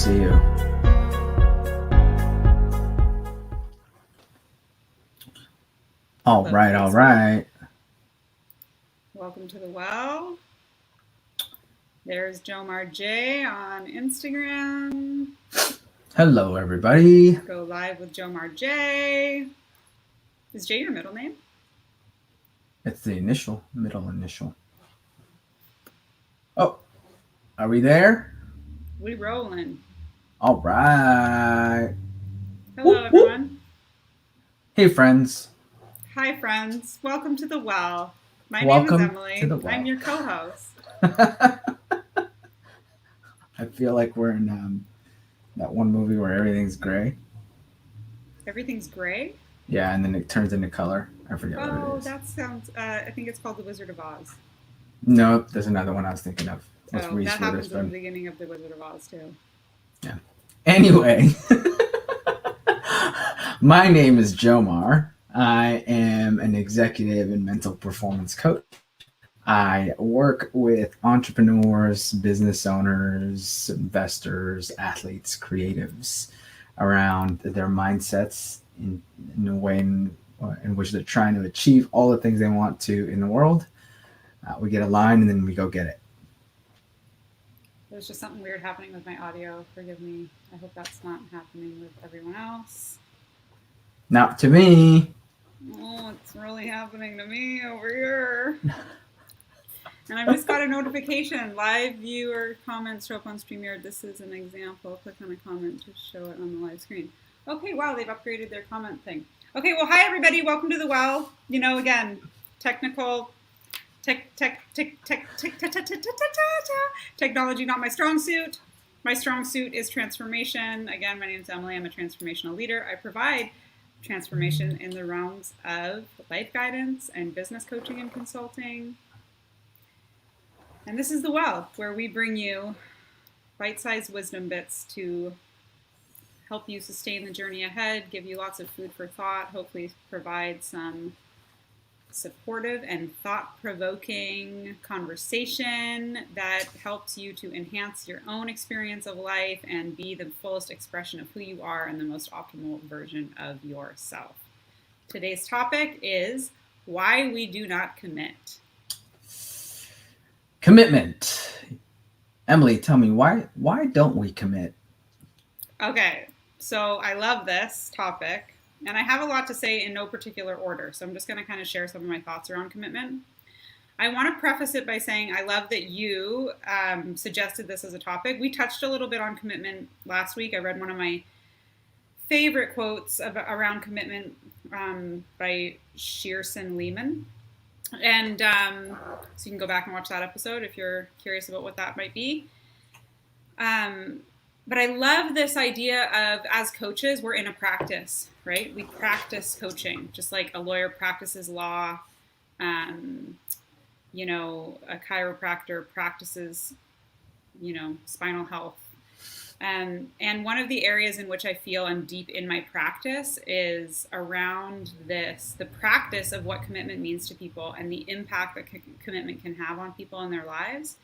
see you. All right. Welcome to the Well. There's Jomar J on Instagram. Hello, everybody. Go live with Jomar J. Is J your middle name? It's the middle initial. Oh, are we there? We rolling. All right. Hello, everyone. Hey, friends. Hi, friends. Welcome to the Well. My Welcome name is Emily. to the Well. I'm your co-host. I feel like we're in that one movie where everything's gray. Everything's gray? Yeah, and then it turns into color. I forget what it is. That sounds, I think it's called The Wizard of Oz. No, there's another one I was thinking of. That happens in the beginning of The Wizard of Oz, too. Yeah. Anyway, my name is Jomar. I am an executive and mental performance coach. I work with entrepreneurs, business owners, investors, athletes, creatives around their mindsets in a way in which they're trying to achieve all the things they want to in the world. We get aligned and then we go get it. There's just something weird happening with my audio. Forgive me. I hope that's not happening with everyone else. Not to me. Oh, it's really happening to me over here. And I've just got a notification. Live viewer comments show up on StreamYard. This is an example. Click on a comment to show it on the live screen. Okay, wow, they've upgraded their comment thing. Okay, well, hi, everybody. Welcome to the Well. You know, again, technology, not my strong suit. My strong suit is transformation. Again, my name is Emily. I'm a transformational leader. I provide transformation in the realms of life guidance and business coaching and consulting. And this is the Well, where we bring you bite-sized wisdom bits to help you sustain the journey ahead, give you lots of food for thought, hopefully provide some supportive and thought-provoking conversation that helps you to enhance your own experience of life and be the fullest expression of who you are and the most optimal version of yourself. Today's topic is why we do not commit. Commitment. Emily, tell me, why don't we commit? Okay, so I love this topic. And I have a lot to say in no particular order, so I'm just going to kind of share some of my thoughts around commitment. I want to preface it by saying I love that you suggested this as a topic. We touched a little bit on commitment last week. I read one of my favorite quotes around commitment by Shearson Lehman. And so you can go back and watch that episode if you're curious about what that might be. But I love this idea of, as coaches, we're in a practice, right? We practice coaching, just like a lawyer practices law. You know, a chiropractor practices, you know, spinal health. And one of the areas in which I feel I'm deep in my practice is around this, the practice of what commitment means to people and the impact that commitment can have on people in their lives.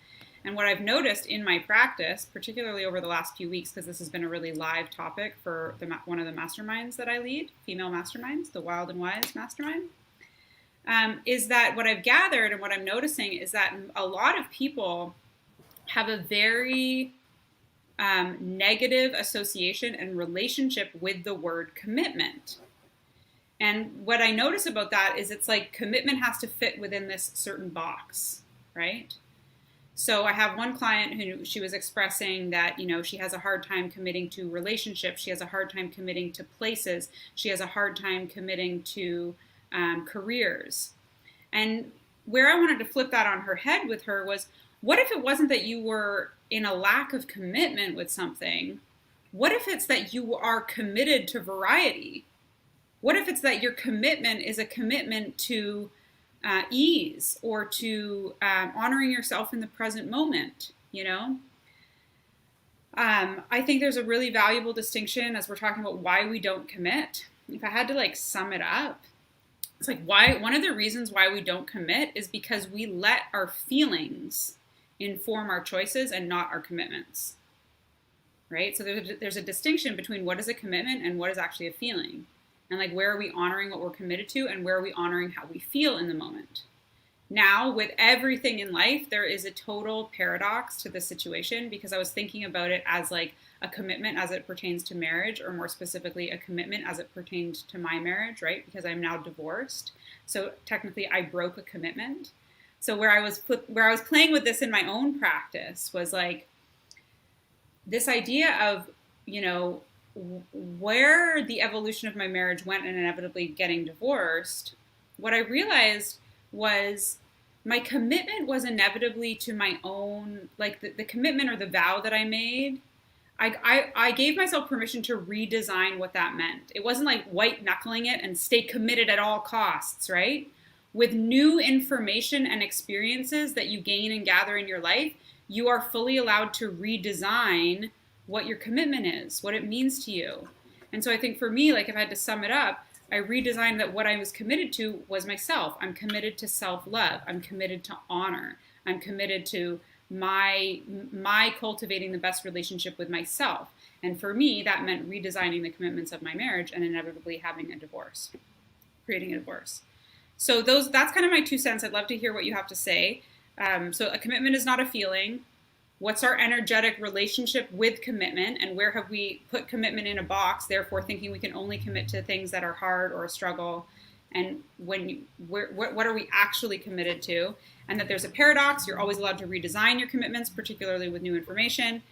And what I've noticed in my practice, particularly over the last few weeks, because this has been a really live topic for one of the masterminds that I lead, female masterminds, the Wild and Wise Mastermind, is that what I've gathered and what I'm noticing is that a lot of people have a very negative association and relationship with the word commitment. And what I notice about that is it's like commitment has to fit within this certain box, right? So I have one client who she was expressing that, you know, she has a hard time committing to relationships. She has a hard time committing to places. She has a hard time committing to careers. And where I wanted to flip that on her head with her was, what if it wasn't that you were in a lack of commitment with something? What if it's that you are committed to variety? What if it's that your commitment is a commitment to ease or to honoring yourself in the present moment, you know? I think there's a really valuable distinction as we're talking about why we don't commit. If I had to like sum it up, it's like one of the reasons why we don't commit is because we let our feelings inform our choices and not our commitments. right? So there's a distinction between what is a commitment and what is actually a feeling. And like, where are we honoring what we're committed to, and where are we honoring how we feel in the moment? Now, with everything in life, there is a total paradox to this situation, because I was thinking about it as like a commitment as it pertains to marriage, or more specifically, a commitment as it pertained to my marriage, right? Because I'm now divorced. So technically, I broke a commitment. So where I was playing with this in my own practice was like this idea of, you know, where the evolution of my marriage went and inevitably getting divorced. What I realized was my commitment was inevitably to my own, like the commitment or the vow that I made. I gave myself permission to redesign what that meant. It wasn't like white knuckling it and stay committed at all costs, right? With new information and experiences that you gain and gather in your life, you are fully allowed to redesign what your commitment is, what it means to you. And so I think for me, like if I had to sum it up, I redesigned that what I was committed to was myself. I'm committed to self-love. I'm committed to honor. I'm committed to my cultivating the best relationship with myself. And for me, that meant redesigning the commitments of my marriage and inevitably having a divorce, creating a divorce. So that's kind of my 2 cents. I'd love to hear what you have to say. So a commitment is not a feeling. What's our energetic relationship with commitment, and where have we put commitment in a box, therefore thinking we can only commit to things that are hard or a struggle? And what are we actually committed to? And that there's a paradox. You're always allowed to redesign your commitments, particularly with new information.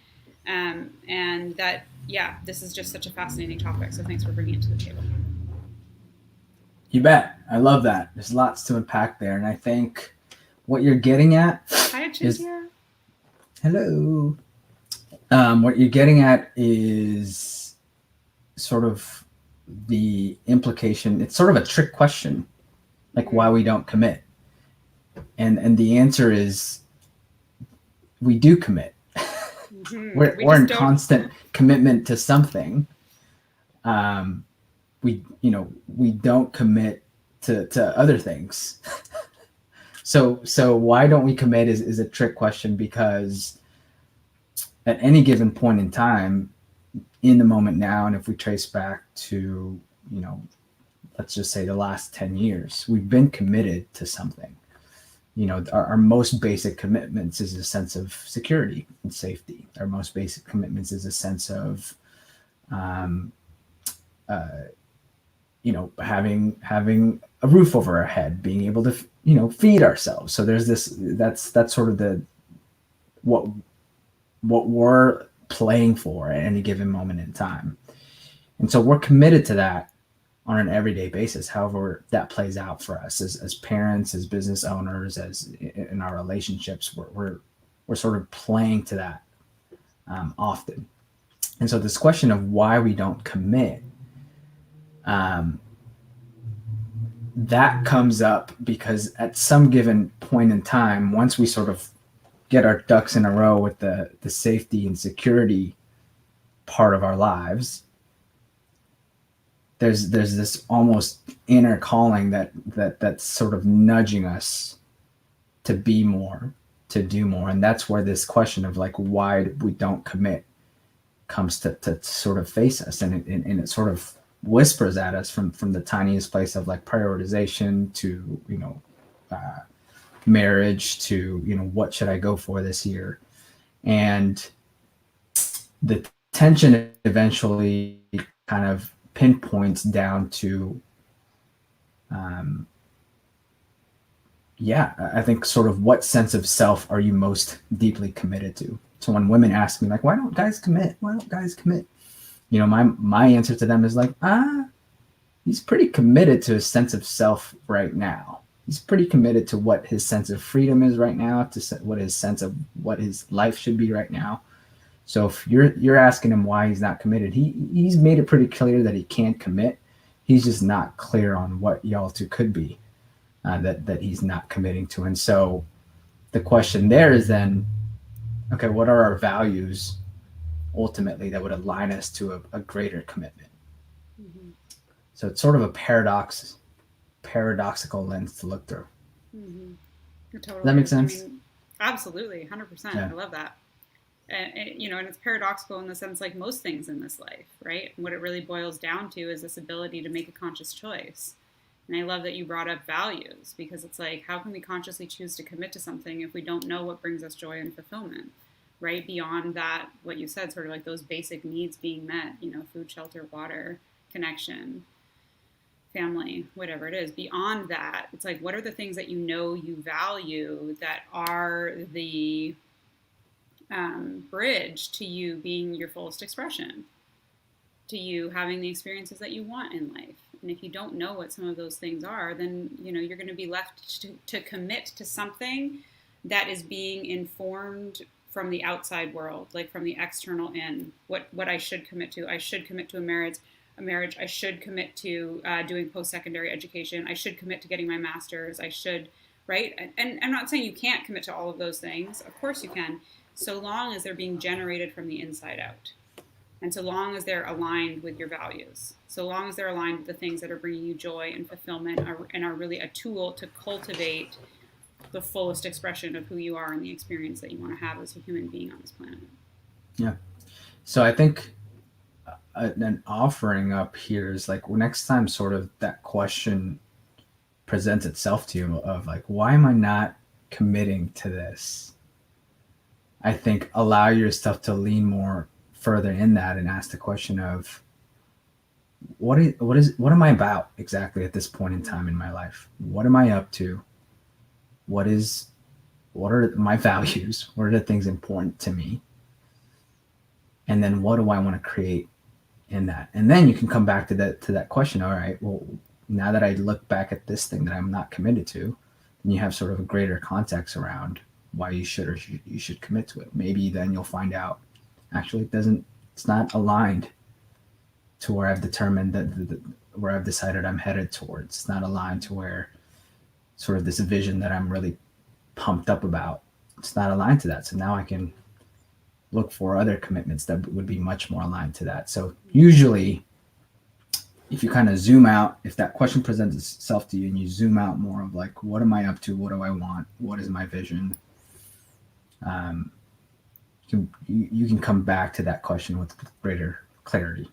And that, yeah, this is just such a fascinating topic. So thanks for bringing it to the table. You bet. I love that. There's lots to unpack there. And I think what you're getting at is, hello. What you're getting at is sort of the implication. It's sort of a trick question, like why we don't commit. And the answer is we do commit. Mm-hmm. We're in constant commitment to something. We don't commit to other things. So why don't we commit is a trick question, because at any given point in time, in the moment now, and if we trace back to, let's just say the last 10 years, we've been committed to something. Our most basic commitments is a sense of security and safety. Our most basic commitments is a sense of, having a roof over our head, being able to, feed ourselves. So there's that's sort of what we're playing for at any given moment in time. And so we're committed to that on an everyday basis, however that plays out for us as parents, as business owners, as in our relationships, we're sort of playing to that often. And so this question of why we don't commit, that comes up because at some given point in time, once we sort of get our ducks in a row with the safety and security part of our lives, there's this almost inner calling that's sort of nudging us to be more, to do more. And that's where this question of like why we don't commit comes to sort of face us, and it sort of whispers at us from the tiniest place of like prioritization to marriage to what should I go for this year. And the tension eventually kind of pinpoints down to I think sort of what sense of self are you most deeply committed to. So when women ask me like, why don't guys commit, my answer to them is like, he's pretty committed to his sense of self right now. He's pretty committed to what his sense of freedom is right now, to what his sense of what his life should be right now. So if you're asking him why he's not committed, he's made it pretty clear that he can't commit. He's just not clear on what y'all two could be, that he's not committing to. And so the question there is then, okay, what are our values ultimately that would align us to a greater commitment? Mm-hmm. So it's sort of a paradoxical lens to look through. Mm-hmm. Totally. Does that make sense? Absolutely, 100%. Yeah. I love that. And it's paradoxical in the sense like most things in this life, right? And what it really boils down to is this ability to make a conscious choice. And I love that you brought up values, because it's like, how can we consciously choose to commit to something if we don't know what brings us joy and fulfillment, right? Beyond that, what you said, sort of like those basic needs being met, food, shelter, water, connection, family, whatever it is. Beyond that, it's like, what are the things that you value that are the bridge to you being your fullest expression, to you having the experiences that you want in life? And if you don't know what some of those things are, then you're going to be left to commit to something that is being informed from the outside world, like from the external in. What I should commit to. I should commit to a marriage. I should commit to doing post-secondary education. I should commit to getting my master's. I should, right? And I'm not saying you can't commit to all of those things. Of course you can, so long as they're being generated from the inside out. And so long as they're aligned with your values, so long as they're aligned with the things that are bringing you joy and fulfillment, and are really a tool to cultivate the fullest expression of who you are and the experience that you want to have as a human being on this planet. Yeah. So I think an offering up here is like, next time sort of that question presents itself to you of like, why am I not committing to this? I think allow yourself to lean more further in that and ask the question of what am I about exactly at this point in time in my life? What am I up to? What are my values? What are the things important to me? And then what do I want to create in that? And then you can come back to that question. All right, well, now that I look back at this thing that I'm not committed to, then you have sort of a greater context around why you should or you should commit to it. Maybe then you'll find out actually it's not aligned to where I've determined that where I've decided I'm headed towards. It's not aligned to where sort of this vision that I'm really pumped up about. It's not aligned to that. So now I can look for other commitments that would be much more aligned to that. So usually if you kind of zoom out, if that question presents itself to you and you zoom out more of like, what am I up to? What do I want? What is my vision? You can come back to that question with greater clarity.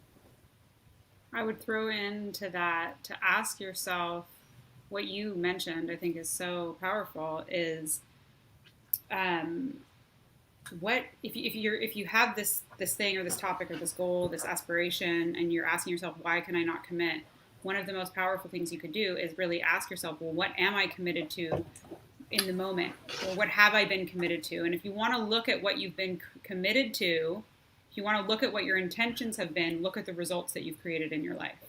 I would throw into that to ask yourself what you mentioned, I think is so powerful, is what if you have this thing or this topic or this goal, this aspiration, and you're asking yourself, why can I not commit? One of the most powerful things you could do is really ask yourself, well, what am I committed to in the moment? Or what have I been committed to? And if you want to look at what you've been committed to, if you want to look at what your intentions have been, look at the results that you've created in your life,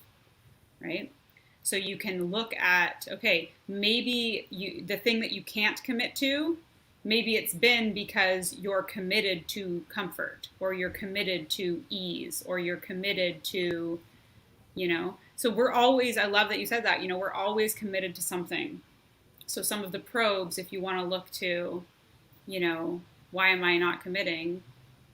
right? So you can look at, okay, maybe the thing that you can't commit to, maybe it's been because you're committed to comfort, or you're committed to ease, or you're committed to, so we're always, I love that you said that, we're always committed to something. So some of the probes, if you want to look to, why am I not committing?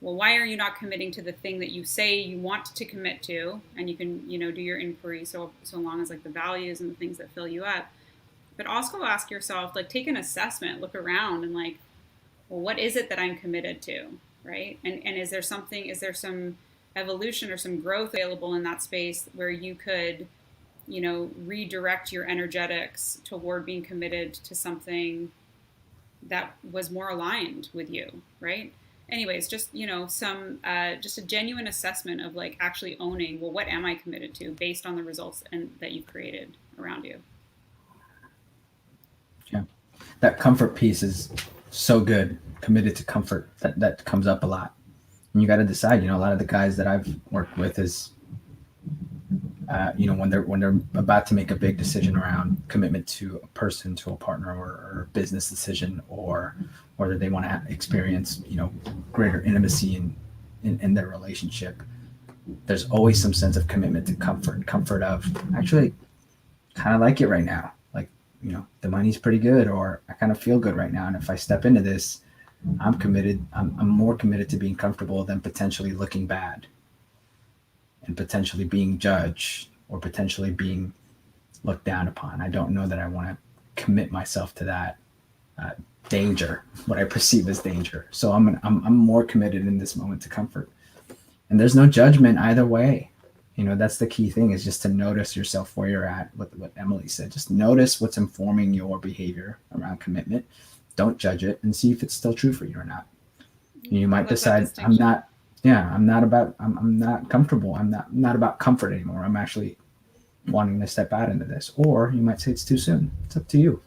Well, why are you not committing to the thing that you say you want to commit to? And you can, do your inquiry so long as like the values and the things that fill you up. But also ask yourself, like, take an assessment, look around and like, well, what is it that I'm committed to, right? And is there some evolution or some growth available in that space where you could, redirect your energetics toward being committed to something that was more aligned with you, right? Anyways, just just a genuine assessment of like actually owning, well, what am I committed to based on the results that you've created around you. Yeah, that comfort piece is so good. Committed to comfort, that comes up a lot, and you got to decide. A lot of the guys that I've worked with is when they're about to make a big decision around commitment to a person, to a partner, or a business decision, or whether they want to experience greater intimacy in their relationship, there's always some sense of commitment to comfort of actually kind of like it right now, like the money's pretty good, or I kind of feel good right now, and if I step into this, I'm committed. I'm more committed to being comfortable than potentially looking bad and potentially being judged or potentially being looked down upon. I don't know that I want to commit myself to that. danger, what I perceive as danger. So I'm more committed in this moment to comfort. And there's no judgment either way. That's the key thing, is just to notice yourself where you're at. What Emily said, just notice what's informing your behavior around commitment. Don't judge it, and see if it's still true for you or not. You might decide, I'm not comfortable. I'm not about comfort anymore. I'm actually wanting to step out into this. Or you might say it's too soon. It's up to you.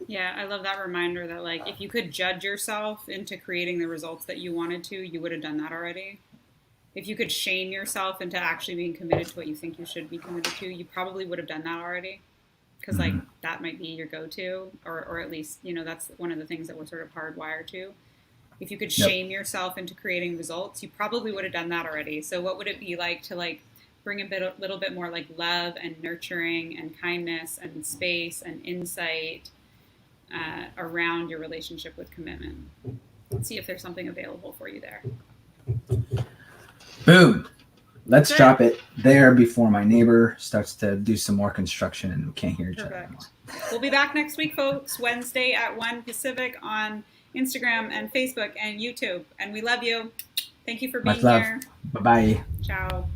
Yeah, I love that reminder that, like, if you could judge yourself into creating the results that you wanted to, you would have done that already. If you could shame yourself into actually being committed to what you think you should be committed to, you probably would have done that already. Because, like, that might be your go-to, or at least, that's one of the things that we're sort of hardwired to. If you could shame yourself into creating results, you probably would have done that already. So what would it be like to, like, bring a little bit more, like, love and nurturing and kindness and space and insight around your relationship with commitment? Let's see if there's something available for you there. Boom. Let's drop it there before my neighbor starts to do some more construction and we can't hear each other anymore. We'll be back next week, folks, Wednesday at 1 Pacific on Instagram and Facebook and YouTube. And we love you. Thank you for being here. Bye-bye. Ciao.